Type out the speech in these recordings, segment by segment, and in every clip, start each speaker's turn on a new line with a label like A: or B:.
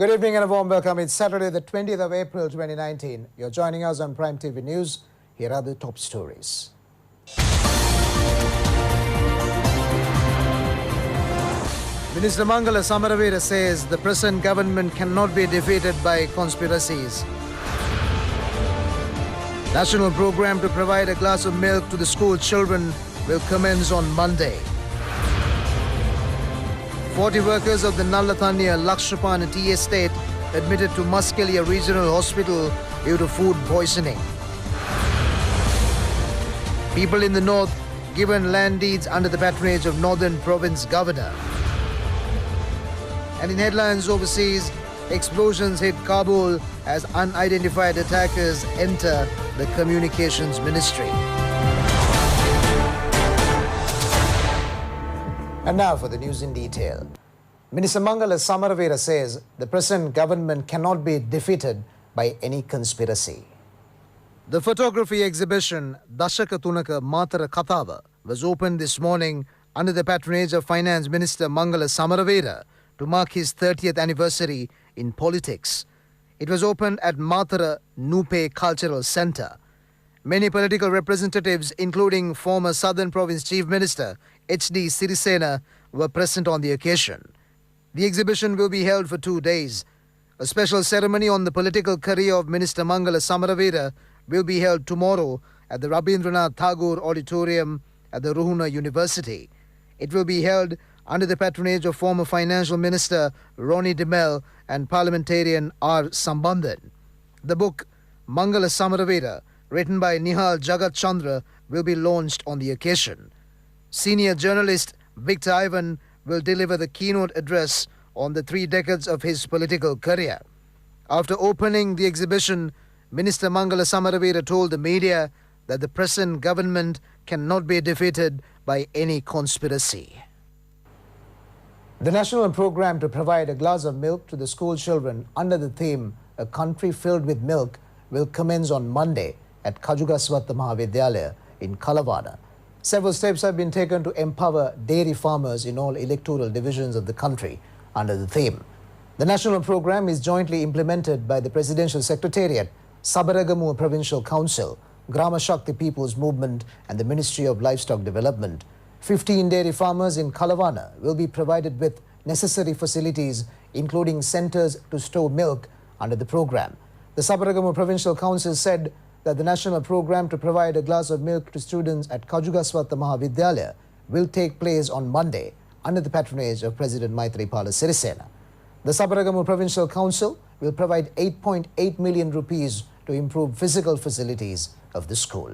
A: Good evening and a warm welcome. It's Saturday, the 20th of April, 2019. You're joining us on Prime TV News. Here are the top stories. Minister Mangala Samaravira says the present government cannot be defeated by conspiracies. National program to provide a glass of milk to the school children will commence on Monday. 40 workers of the Nallathania Lakshapana tea estate admitted to Muskelia Regional Hospital due to food poisoning. People in the north given land deeds under the patronage of Northern Province Governor. And in headlines overseas, explosions hit Kabul as unidentified attackers enter the Communications Ministry. And now for the news in detail. Minister Mangala Samaravira says the present government cannot be defeated by any conspiracy. The photography exhibition Dashaka Tunaka Matara Kathava was opened this morning under the patronage of Finance Minister Mangala Samaravira to mark his 30th anniversary in politics. It was opened at Matara Nupe Cultural Centre. Many political representatives, including former Southern Province Chief Minister H.D. Sirisena, were present on the occasion. The exhibition will be held for 2 days. A special ceremony on the political career of Minister Mangala Samaravira will be held tomorrow at the Rabindranath Tagore Auditorium at the Ruhuna University. It will be held under the patronage of former Financial Minister Ronnie DeMel and Parliamentarian R. Sambandhan. The book Mangala Samaravira, written by Nihal Jagat Chandra, will be launched on the occasion. Senior journalist Victor Ivan will deliver the keynote address on the 3 decades of his political career. After opening the exhibition, Minister Mangala Samaravira told the media that the present government cannot be defeated by any conspiracy. The national program to provide a glass of milk to the school children under the theme A Country Filled with Milk will commence on Monday at Kajugaswatha Mahavidyalaya in Kalavana. Several steps have been taken to empower dairy farmers in all electoral divisions of the country under the theme. The national program is jointly implemented by the Presidential Secretariat, Sabaragamu Provincial Council, Grama Shakti People's Movement and the Ministry of Livestock Development. 15 dairy farmers in Kalavana will be provided with necessary facilities, including centers to store milk under the program. The Sabaragamu Provincial Council said that the national program to provide a glass of milk to students at Kajugaswatha Mahavidyalaya will take place on Monday under the patronage of President Maithripala Sirisena. The Sabaragamu Provincial Council will provide 8.8 million rupees to improve physical facilities of the school.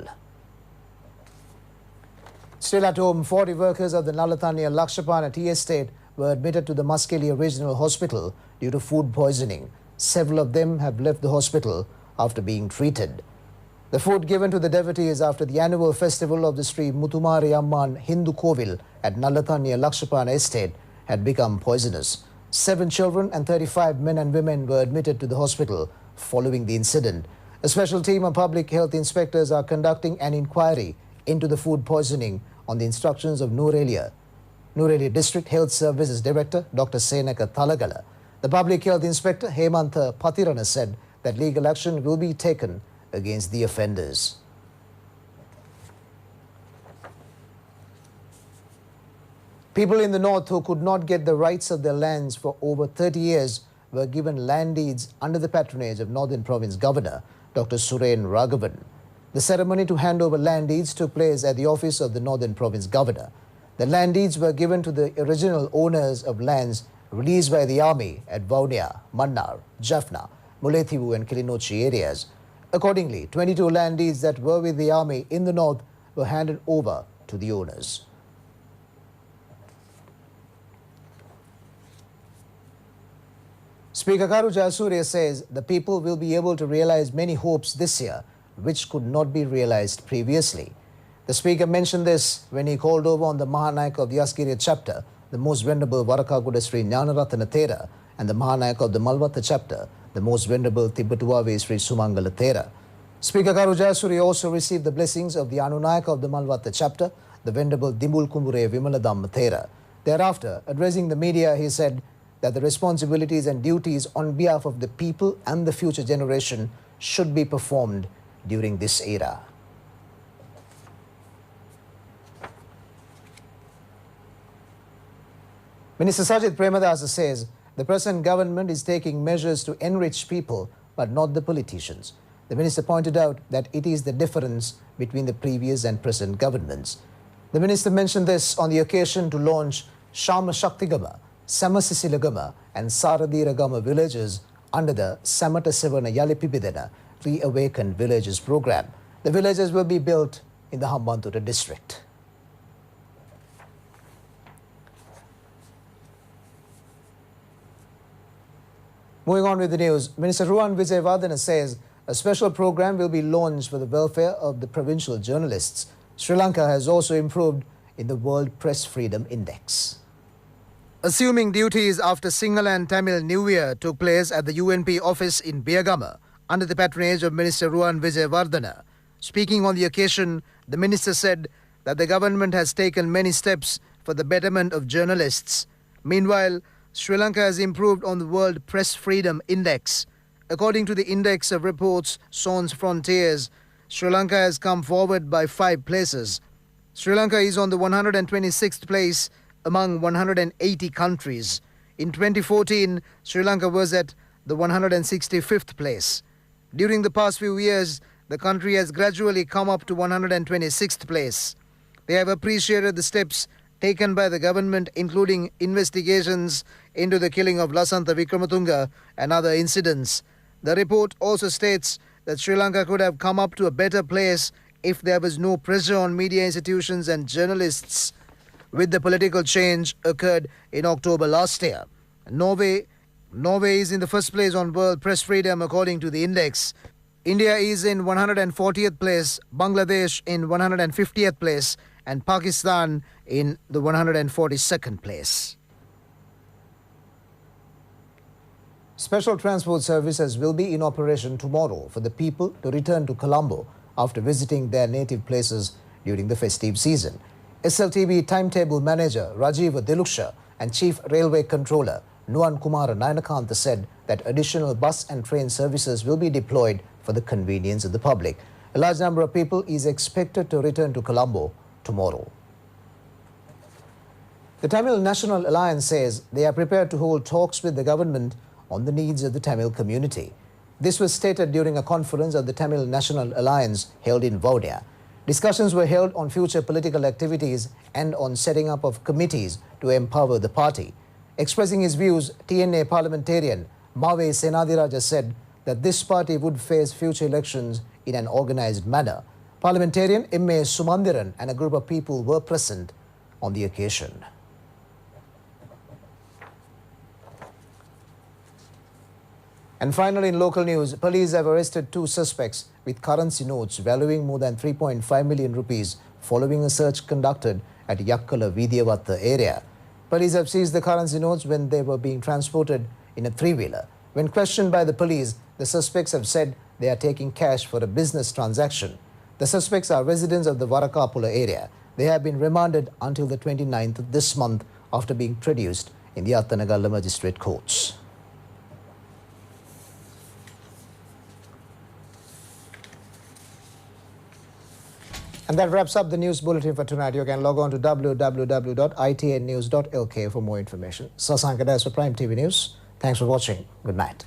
A: Still at home, 40 workers of the Nallathania Lakshapana tea estate were admitted to the Muskelia Regional Hospital due to food poisoning. Several of them have left the hospital after being treated. The food given to the devotees after the annual festival of the Sri Muthumari Amman Hindu Kovil at Nallathania Lakshapana estate had become poisonous. 7 children and 35 men and women were admitted to the hospital following the incident. A special team of public health inspectors are conducting an inquiry into the food poisoning on the instructions of Nurelia District Health Services Director Dr. Senaka Thalagala. The public health inspector Hemantha Patirana said that legal action will be taken against the offenders. People in the north who could not get the rights of their lands for over 30 years were given land deeds under the patronage of Northern Province Governor Dr. Suren Raghavan. The ceremony to hand over land deeds took place at the office of the Northern Province Governor. The land deeds were given to the original owners of lands released by the army at Vaunia, Mannar, Jaffna, Mulethivu and Kilinochi areas. Accordingly, 22 land deeds that were with the army in the north were handed over to the owners. Speaker Karu Jayasuriya says the people will be able to realize many hopes this year which could not be realized previously. The Speaker mentioned this when he called over on the Mahanayaka of the Yasgiriya chapter, the Most Venerable Varakaguda Sri Jnanaratana Thera, and the Mahanayaka of the Malvatta chapter, the Most Venerable Tibetuave Sri Sumangala Thera. Speaker Karu Jayasuriya also received the blessings of the Anunayaka of the Malvatta chapter, the Venerable Dimbul Kumbure Vimaladam Thera. Thereafter, addressing the media, he said, that the responsibilities and duties on behalf of the people and the future generation should be performed during this era. Minister Sajid Premadasa says the present government is taking measures to enrich people but not the politicians. The minister pointed out that it is the difference between the previous and present governments. The minister mentioned this on the occasion to launch Shama Shaktigama, Samasisilagama and Saradiragama villages under the Samata Sevana Yalipibidana Reawakened Villages program. The villages will be built in the Hambantota district. Moving on with the news, Minister Ruwan Vijayawardena says a special program will be launched for the welfare of the provincial journalists. Sri Lanka has also improved in the World Press Freedom Index. Assuming duties after Sinhala and Tamil New Year took place at the UNP office in Biyagama under the patronage of Minister Ruwan Vijayawardena. Speaking on the occasion, the minister said that the government has taken many steps for the betterment of journalists. Meanwhile, Sri Lanka has improved on the World Press Freedom Index. According to the Index of Reports Sans Frontiers, Sri Lanka has come forward by 5 places. Sri Lanka is on the 126th place among 180 countries. In 2014, Sri Lanka was at the 165th place. During the past few years, the country has gradually come up to 126th place. They have appreciated the steps taken by the government, including investigations into the killing of Lasantha Vikramatunga and other incidents. The report also states that Sri Lanka could have come up to a better place if there was no pressure on media institutions and journalists with the political change occurred in October last year. Norway is in the first place on World Press Freedom according to the index. India is in 140th place, Bangladesh in 150th place, and Pakistan in the 142nd place. Special transport services will be in operation tomorrow for the people to return to Colombo after visiting their native places during the festive season. SLTB timetable manager Rajiv Diluksha and Chief Railway Controller Nuan Kumar Nayanakanta said that additional bus and train services will be deployed for the convenience of the public. A large number of people is expected to return to Colombo tomorrow. The Tamil National Alliance says they are prepared to hold talks with the government on the needs of the Tamil community. This was stated during a conference of the Tamil National Alliance held in Vaunia. Discussions were held on future political activities and on setting up of committees to empower the party. Expressing his views, TNA parliamentarian Mave Senadiraja said that this party would face future elections in an organized manner. Parliamentarian M.A. Sumandiran and a group of people were present on the occasion. And finally, in local news, police have arrested 2 suspects with currency notes valuing more than 3.5 million rupees following a search conducted at Yakkala Vidiyavatta area. Police have seized the currency notes when they were being transported in a 3-wheeler. When questioned by the police, the suspects have said they are taking cash for a business transaction. The suspects are residents of the Varakapula area. They have been remanded until the 29th of this month after being produced in the Attanagalla Magistrate Courts. And that wraps up the news bulletin for tonight. You can log on to www.itnnews.lk for more information. Sasanka Das for Prime TV News. Thanks for watching. Good night.